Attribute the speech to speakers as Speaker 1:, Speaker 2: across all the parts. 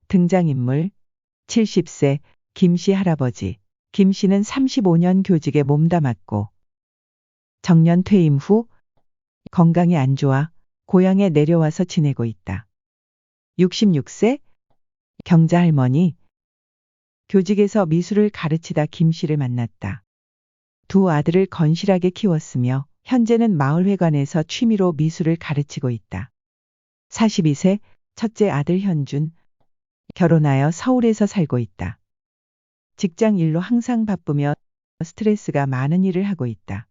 Speaker 1: 등장인물 70세 김씨 할아버지. 김씨는 35년 교직에 몸담았고 정년 퇴임 후 건강이 안 좋아 고향에 내려와서 지내고 있다. 66세 경자 할머니. 교직에서 미술을 가르치다 김씨를 만났다. 두 아들을 건실하게 키웠으며 현재는 마을회관에서 취미로 미술을 가르치고 있다. 42세 첫째 아들 현준. 결혼하여 서울에서 살고 있다. 직장 일로 항상 바쁘며 스트레스가 많은 일을 하고 있다.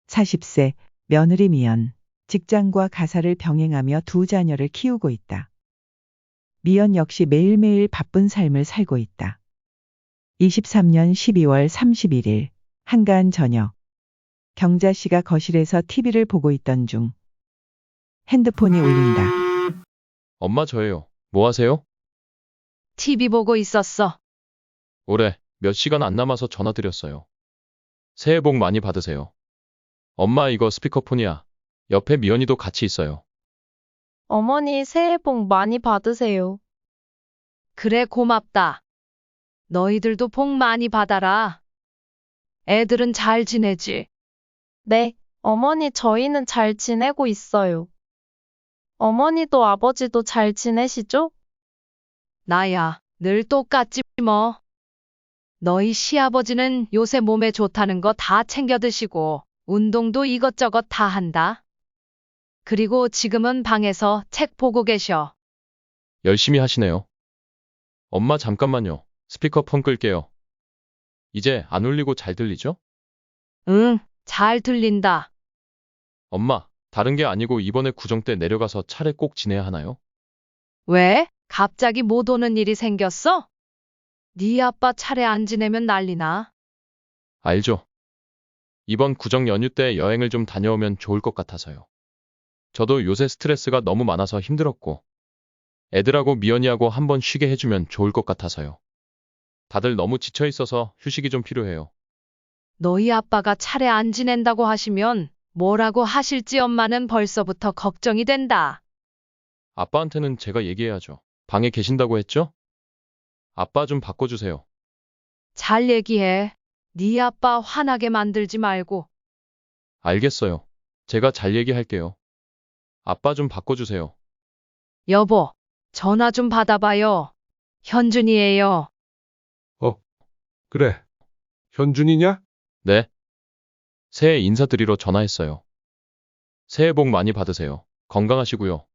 Speaker 1: 40세 며느리 미연. 직장과 가사를 병행하며 두 자녀를 키우고 있다. 미연 역시 매일매일 바쁜 삶을 살고 있다. 23년 12월 31일 한가한 저녁. 경자 씨가 거실에서 TV를 보고 있던 중 핸드폰이 울린다.
Speaker 2: 엄마 저예요. 뭐 하세요?
Speaker 3: TV 보고 있었어.
Speaker 2: 올해 몇 시간 안 남아서 전화 드렸어요. 새해 복 많이 받으세요. 엄마 이거 스피커폰이야. 옆에 미연이도 같이 있어요.
Speaker 4: 어머니 새해 복 많이 받으세요.
Speaker 3: 그래 고맙다. 너희들도 복 많이 받아라. 애들은 잘 지내지?
Speaker 4: 네, 어머니 저희는 잘 지내고 있어요. 어머니도 아버지도 잘 지내시죠?
Speaker 3: 나야 늘 똑같지 뭐. 너희 시아버지는 요새 몸에 좋다는 거 다 챙겨 드시고 운동도 이것저것 다 한다. 그리고 지금은 방에서 책 보고 계셔.
Speaker 2: 열심히 하시네요. 엄마 잠깐만요. 스피커폰 끌게요. 이제 안 울리고 잘 들리죠?
Speaker 3: 응, 잘 들린다.
Speaker 2: 엄마, 다른 게 아니고 이번에 구정 때 내려가서 차례 꼭 지내야 하나요?
Speaker 3: 왜? 갑자기 못 오는 일이 생겼어? 네 아빠 차례 안 지내면 난리나.
Speaker 2: 알죠. 이번 구정 연휴 때 여행을 좀 다녀오면 좋을 것 같아서요. 저도 요새 스트레스가 너무 많아서 힘들었고 애들하고 미연이하고 한번 쉬게 해주면 좋을 것 같아서요. 다들 너무 지쳐 있어서 휴식이 좀 필요해요.
Speaker 3: 너희 아빠가 차례 안 지낸다고 하시면 뭐라고 하실지 엄마는 벌써부터 걱정이 된다.
Speaker 2: 아빠한테는 제가 얘기해야죠. 방에 계신다고 했죠? 아빠 좀 바꿔주세요.
Speaker 3: 잘 얘기해. 네 아빠 화나게 만들지 말고.
Speaker 2: 알겠어요. 제가 잘 얘기할게요. 아빠 좀 바꿔주세요.
Speaker 3: 여보, 전화 좀 받아봐요. 현준이에요.
Speaker 5: 그래. 현준이냐?
Speaker 2: 네. 새해 인사드리러 전화했어요. 새해 복 많이 받으세요. 건강하시고요.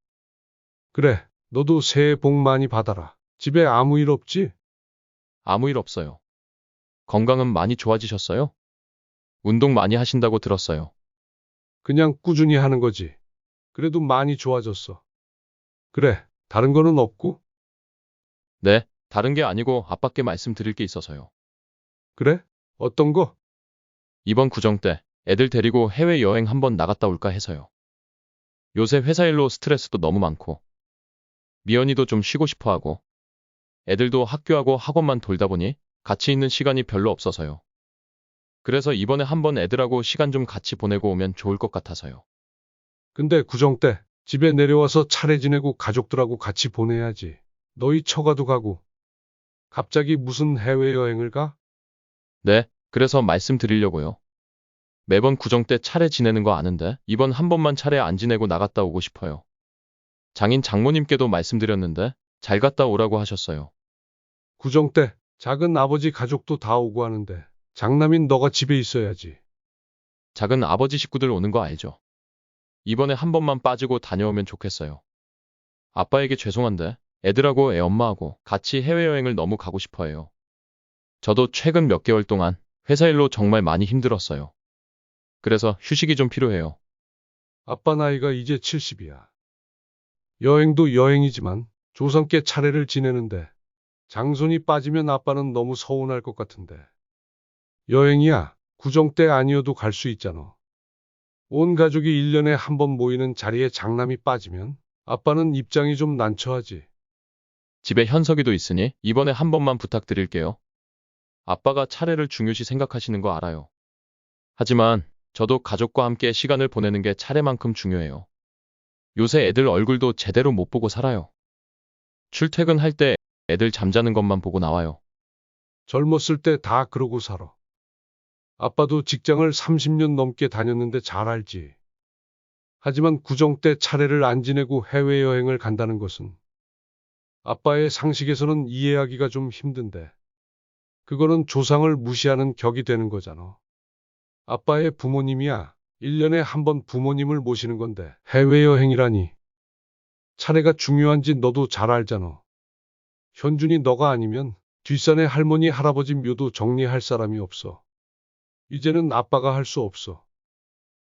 Speaker 5: 그래. 너도 새해 복 많이 받아라. 집에 아무 일 없지?
Speaker 2: 아무 일 없어요. 건강은 많이 좋아지셨어요? 운동 많이 하신다고 들었어요.
Speaker 5: 그냥 꾸준히 하는 거지. 그래도 많이 좋아졌어. 그래. 다른 거는 없고?
Speaker 2: 네, 다른 게 아니고 아빠께 말씀드릴 게 있어서요.
Speaker 5: 그래? 어떤 거?
Speaker 2: 이번 구정 때 애들 데리고 해외여행 한번 나갔다 올까 해서요. 요새 회사 일로 스트레스도 너무 많고 미연이도 좀 쉬고 싶어 하고 애들도 학교하고 학원만 돌다 보니 같이 있는 시간이 별로 없어서요. 그래서 이번에 한번 애들하고 시간 좀 같이 보내고 오면 좋을 것 같아서요.
Speaker 5: 근데 구정 때 집에 내려와서 차례 지내고 가족들하고 같이 보내야지. 너희 처가도 가고. 갑자기 무슨 해외여행을 가?
Speaker 2: 네, 그래서 말씀드리려고요. 매번 구정 때 차례 지내는 거 아는데 이번 한 번만 차례 안 지내고 나갔다 오고 싶어요. 장인 장모님께도 말씀드렸는데 잘 갔다 오라고 하셨어요.
Speaker 5: 구정 때 작은 아버지 가족도 다 오고 하는데 장남인 너가 집에 있어야지.
Speaker 2: 작은 아버지 식구들 오는 거 알죠? 이번에 한 번만 빠지고 다녀오면 좋겠어요. 아빠에게 죄송한데 애들하고 애 엄마하고 같이 해외여행을 너무 가고 싶어 해요. 저도 최근 몇 개월 동안 회사 일로 정말 많이 힘들었어요. 그래서 휴식이 좀 필요해요.
Speaker 5: 아빠 나이가 이제 70이야. 여행도 여행이지만 조상께 차례를 지내는데 장손이 빠지면 아빠는 너무 서운할 것 같은데. 여행이야. 구정 때 아니어도 갈 수 있잖아. 온 가족이 1년에 한 번 모이는 자리에 장남이 빠지면 아빠는 입장이 좀 난처하지.
Speaker 2: 집에 현석이도 있으니 이번에 한 번만 부탁드릴게요. 아빠가 차례를 중요시 생각하시는 거 알아요. 하지만 저도 가족과 함께 시간을 보내는 게 차례만큼 중요해요. 요새 애들 얼굴도 제대로 못 보고 살아요. 출퇴근할 때 애들 잠자는 것만 보고 나와요.
Speaker 5: 젊었을 때 다 그러고 살아. 아빠도 직장을 30년 넘게 다녔는데 잘 알지. 하지만 구정 때 차례를 안 지내고 해외여행을 간다는 것은 아빠의 상식에서는 이해하기가 좀 힘든데, 그거는 조상을 무시하는 격이 되는 거잖아. 아빠의 부모님이야. 1년에 한 번 부모님을 모시는 건데 해외여행이라니. 차례가 중요한지 너도 잘 알잖아. 현준이 너가 아니면 뒷산에 할머니 할아버지 묘도 정리할 사람이 없어. 이제는 아빠가 할 수 없어.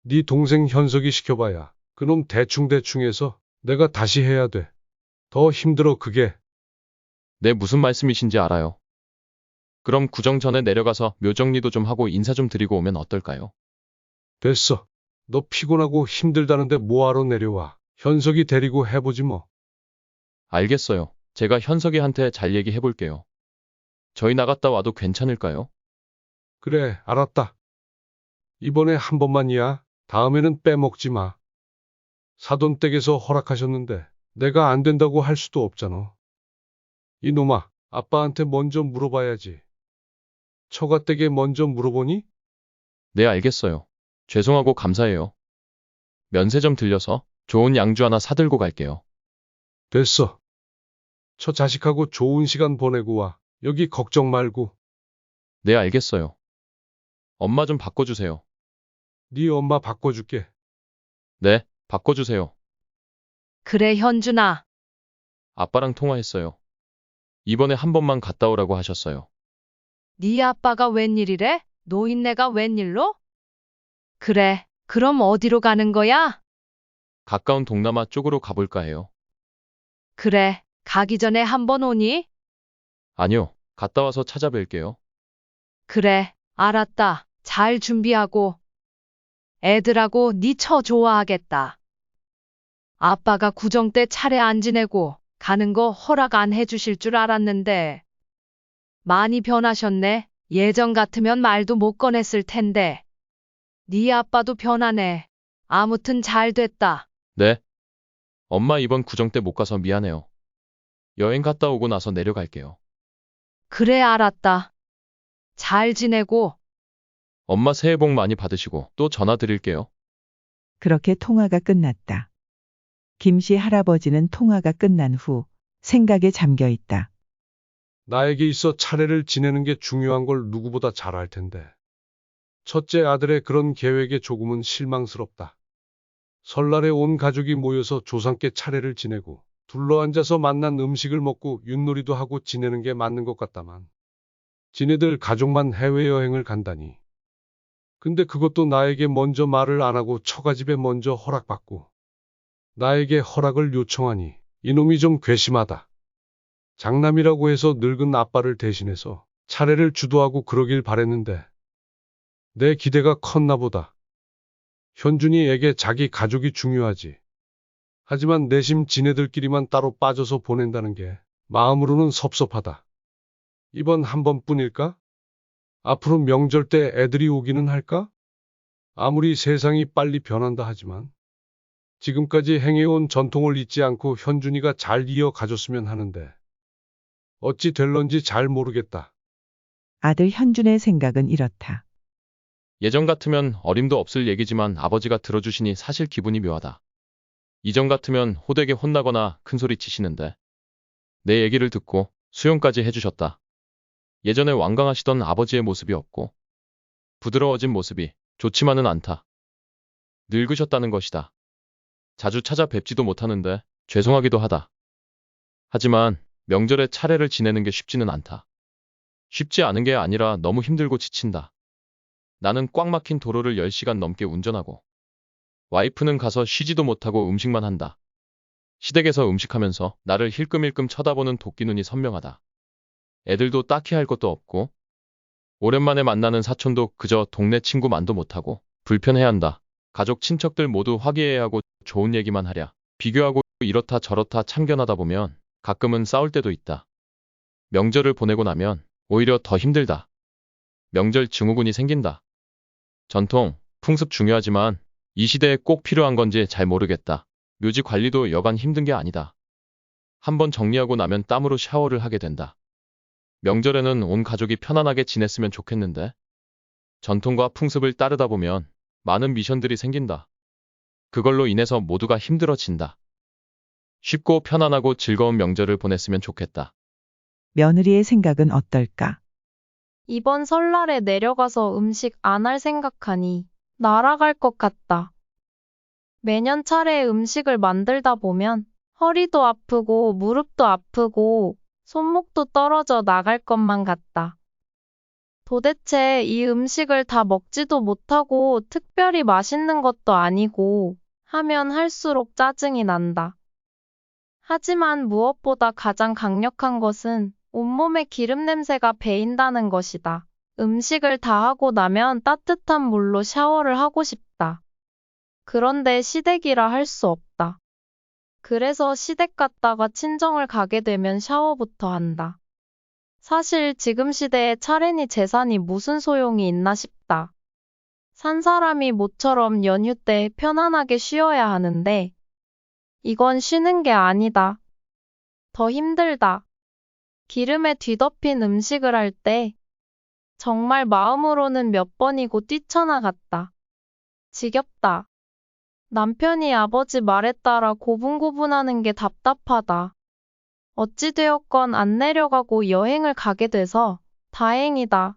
Speaker 5: 네 동생 현석이 시켜봐야 그놈 대충대충 해서 내가 다시 해야 돼. 더 힘들어 그게.
Speaker 2: 네, 무슨 말씀이신지 알아요. 그럼 구정 전에 내려가서 묘 정리도 좀 하고 인사 좀 드리고 오면 어떨까요?
Speaker 5: 됐어. 너 피곤하고 힘들다는데 뭐하러 내려와. 현석이 데리고 해보지 뭐.
Speaker 2: 알겠어요. 제가 현석이한테 잘 얘기해 볼게요. 저희 나갔다 와도 괜찮을까요?
Speaker 5: 그래, 알았다. 이번에 한 번만이야. 다음에는 빼먹지 마. 사돈댁에서 허락하셨는데 내가 안 된다고 할 수도 없잖아. 이놈아, 아빠한테 먼저 물어봐야지. 처가댁에 먼저 물어보니?
Speaker 2: 네, 알겠어요. 죄송하고 감사해요. 면세점 들려서 좋은 양주 하나 사들고 갈게요.
Speaker 5: 됐어. 저 자식하고 좋은 시간 보내고 와. 여기 걱정 말고.
Speaker 2: 네, 알겠어요. 엄마 좀 바꿔주세요.
Speaker 5: 네 엄마 바꿔줄게.
Speaker 2: 네, 바꿔주세요.
Speaker 3: 그래, 현준아.
Speaker 2: 아빠랑 통화했어요. 이번에 한 번만 갔다 오라고 하셨어요.
Speaker 3: 네 아빠가 웬일이래? 노인네가 웬일로? 그래, 그럼 어디로 가는 거야?
Speaker 2: 가까운 동남아 쪽으로 가볼까 해요.
Speaker 3: 그래, 가기 전에 한번 오니?
Speaker 2: 아니요, 갔다 와서 찾아뵐게요.
Speaker 3: 그래, 알았다. 잘 준비하고. 애들하고 네 처 좋아하겠다. 아빠가 구정 때 차례 안 지내고 가는 거 허락 안 해주실 줄 알았는데. 많이 변하셨네. 예전 같으면 말도 못 꺼냈을 텐데. 네 아빠도 변하네. 아무튼 잘 됐다.
Speaker 2: 네. 엄마 이번 구정 때 못 가서 미안해요. 여행 갔다 오고 나서 내려갈게요.
Speaker 3: 그래, 알았다. 잘 지내고.
Speaker 2: 엄마 새해 복 많이 받으시고 또 전화 드릴게요.
Speaker 1: 그렇게 통화가 끝났다. 김씨 할아버지는 통화가 끝난 후 생각에 잠겨 있다.
Speaker 5: 나에게 있어 차례를 지내는 게 중요한 걸 누구보다 잘 알 텐데. 첫째 아들의 그런 계획에 조금은 실망스럽다. 설날에 온 가족이 모여서 조상께 차례를 지내고 둘러앉아서 만난 음식을 먹고 윷놀이도 하고 지내는 게 맞는 것 같다만. 지네들 가족만 해외여행을 간다니. 근데 그것도 나에게 먼저 말을 안 하고 처가집에 먼저 허락받고 나에게 허락을 요청하니 이놈이 좀 괘씸하다. 장남이라고 해서 늙은 아빠를 대신해서 차례를 주도하고 그러길 바랬는데 내 기대가 컸나 보다. 현준이에게 자기 가족이 중요하지. 하지만 내심 지네들끼리만 따로 빠져서 보낸다는 게 마음으로는 섭섭하다. 이번 한 번뿐일까? 앞으로 명절 때 애들이 오기는 할까? 아무리 세상이 빨리 변한다 하지만 지금까지 행해온 전통을 잊지 않고 현준이가 잘 이어가줬으면 하는데 어찌 될런지 잘 모르겠다.
Speaker 1: 아들 현준의 생각은 이렇다.
Speaker 2: 예전 같으면 어림도 없을 얘기지만 아버지가 들어주시니 사실 기분이 묘하다. 이전 같으면 호되게 혼나거나 큰소리 치시는데 내 얘기를 듣고 수용까지 해주셨다. 예전에 완강하시던 아버지의 모습이 없고 부드러워진 모습이 좋지만은 않다. 늙으셨다는 것이다. 자주 찾아뵙지도 못하는데 죄송하기도 하다. 하지만 명절에 차례를 지내는 게 쉽지는 않다. 쉽지 않은 게 아니라 너무 힘들고 지친다. 나는 꽉 막힌 도로를 10시간 넘게 운전하고 와이프는 가서 쉬지도 못하고 음식만 한다. 시댁에서 음식하면서 나를 힐끔힐끔 쳐다보는 도끼 눈이 선명하다. 애들도 딱히 할 것도 없고 오랜만에 만나는 사촌도 그저 동네 친구만도 못하고 불편해한다. 가족 친척들 모두 화기애애하고 좋은 얘기만 하랴. 비교하고 이렇다 저렇다 참견하다 보면 가끔은 싸울 때도 있다. 명절을 보내고 나면 오히려 더 힘들다. 명절 증후군이 생긴다. 전통, 풍습 중요하지만 이 시대에 꼭 필요한 건지 잘 모르겠다. 묘지 관리도 여간 힘든 게 아니다. 한번 정리하고 나면 땀으로 샤워를 하게 된다. 명절에는 온 가족이 편안하게 지냈으면 좋겠는데 전통과 풍습을 따르다 보면 많은 미션들이 생긴다. 그걸로 인해서 모두가 힘들어진다. 쉽고 편안하고 즐거운 명절을 보냈으면 좋겠다.
Speaker 1: 며느리의 생각은 어떨까?
Speaker 4: 이번 설날에 내려가서 음식 안 할 생각하니 날아갈 것 같다. 매년 차례 음식을 만들다 보면 허리도 아프고 무릎도 아프고 손목도 떨어져 나갈 것만 같다. 도대체 이 음식을 다 먹지도 못하고 특별히 맛있는 것도 아니고 하면 할수록 짜증이 난다. 하지만 무엇보다 가장 강력한 것은 온몸에 기름 냄새가 배인다는 것이다. 음식을 다 하고 나면 따뜻한 물로 샤워를 하고 싶다. 그런데 시댁이라 할 수 없다. 그래서 시댁 갔다가 친정을 가게 되면 샤워부터 한다. 사실 지금 시대에 차례니 제사니 무슨 소용이 있나 싶다. 산 사람이 모처럼 연휴 때 편안하게 쉬어야 하는데 이건 쉬는 게 아니다. 더 힘들다. 기름에 뒤덮인 음식을 할 때 정말 마음으로는 몇 번이고 뛰쳐나갔다. 지겹다. 남편이 아버지 말에 따라 고분고분하는 게 답답하다. 어찌되었건 안 내려가고 여행을 가게 돼서 다행이다.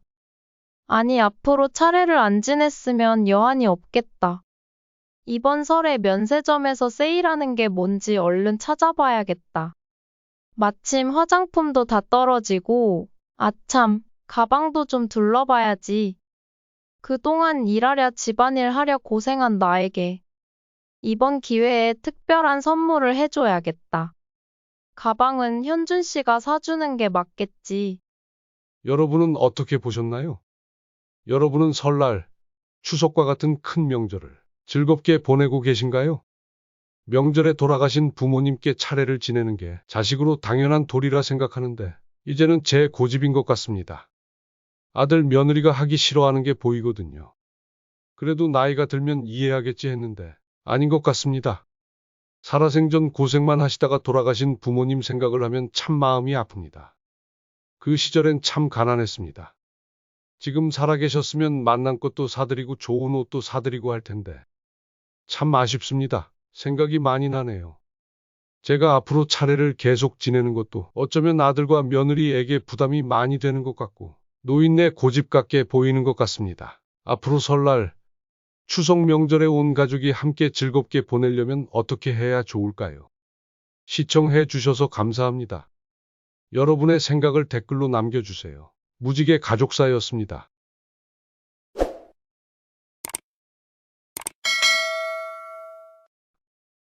Speaker 4: 아니, 앞으로 차례를 안 지냈으면 여한이 없겠다. 이번 설에 면세점에서 세일하는 게 뭔지 얼른 찾아봐야겠다. 마침 화장품도 다 떨어지고, 아참, 가방도 좀 둘러봐야지. 그동안 일하랴 집안일 하랴 고생한 나에게 이번 기회에 특별한 선물을 해줘야겠다. 가방은 현준 씨가 사주는 게 맞겠지.
Speaker 5: 여러분은 어떻게 보셨나요? 여러분은 설날, 추석과 같은 큰 명절을 즐겁게 보내고 계신가요? 명절에 돌아가신 부모님께 차례를 지내는 게 자식으로 당연한 도리라 생각하는데 이제는 제 고집인 것 같습니다. 아들 며느리가 하기 싫어하는 게 보이거든요. 그래도 나이가 들면 이해하겠지 했는데 아닌 것 같습니다. 살아생전 고생만 하시다가 돌아가신 부모님 생각을 하면 참 마음이 아픕니다. 그 시절엔 참 가난했습니다. 지금 살아계셨으면 만난 것도 사드리고 좋은 옷도 사드리고 할 텐데 참 아쉽습니다. 생각이 많이 나네요. 제가 앞으로 차례를 계속 지내는 것도 어쩌면 아들과 며느리에게 부담이 많이 되는 것 같고 노인네 고집 같게 보이는 것 같습니다. 앞으로 설날, 추석 명절에 온 가족이 함께 즐겁게 보내려면 어떻게 해야 좋을까요? 시청해 주셔서 감사합니다. 여러분의 생각을 댓글로 남겨주세요. 무지개 가족사였습니다.